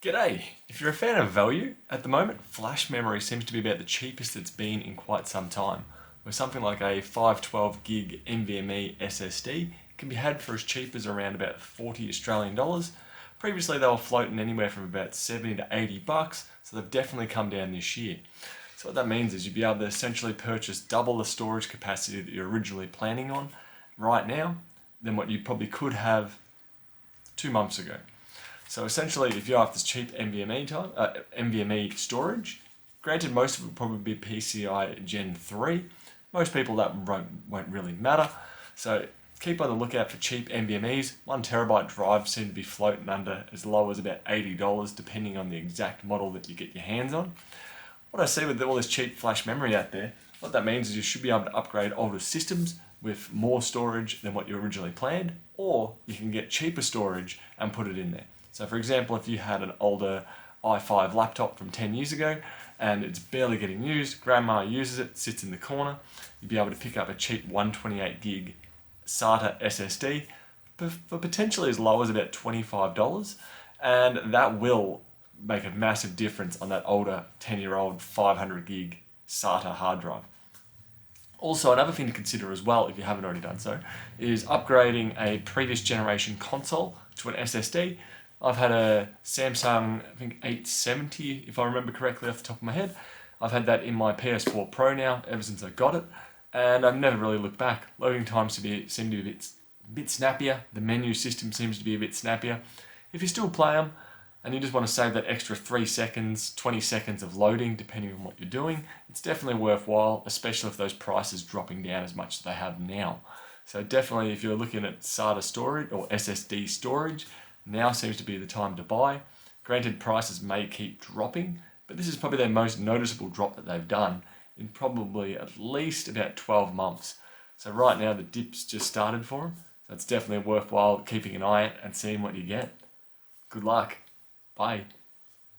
G'day! If you're a fan of value, at the moment, flash memory seems to be about the cheapest it's been in quite some time, where something like a 512 gig NVMe SSD can be had for as cheap as around about 40 Australian dollars. Previously they were floating anywhere from about 70 to 80 bucks, so they've definitely come down this year. So what that means is you'd be able to essentially purchase double the storage capacity that you're originally planning on right now than what you probably could have 2 months ago. So essentially, if you have this cheap NVMe storage, granted most of it will probably be PCI Gen 3, most people that won't really matter. So keep on the lookout for cheap NVMe's. 1TB drives seem to be floating under as low as about $80 depending on the exact model that you get your hands on. What I see with all this cheap flash memory out there, what that means is you should be able to upgrade older systems with more storage than what you originally planned, or you can get cheaper storage and put it in there. So for example, if you had an older i5 laptop from 10 years ago and it's barely getting used, grandma uses it, sits in the corner, you'd be able to pick up a cheap 128 gig SATA SSD for potentially as low as about $25, and that will make a massive difference on that older 10-year-old 500 gig SATA hard drive. Also, another thing to consider as well, if you haven't already done so, is upgrading a previous generation console to an SSD. I've had a Samsung, I think 870, if I remember correctly off the top of my head. I've had that in my PS4 Pro now, ever since I got it, and I've never really looked back. Loading times seem to be a bit snappier, the menu system seems to be a bit snappier. If you still play them, and you just want to save that extra 3 seconds, 20 seconds of loading, depending on what you're doing, it's definitely worthwhile, especially if those prices dropping down as much as they have now. So definitely, if you're looking at SATA storage or SSD storage, now seems to be the time to buy. Granted, prices may keep dropping, but this is probably their most noticeable drop that they've done in probably at least about 12 months. So right now the dip's just started for them, so it's definitely worthwhile keeping an eye out and seeing what you get. Good luck. Bye.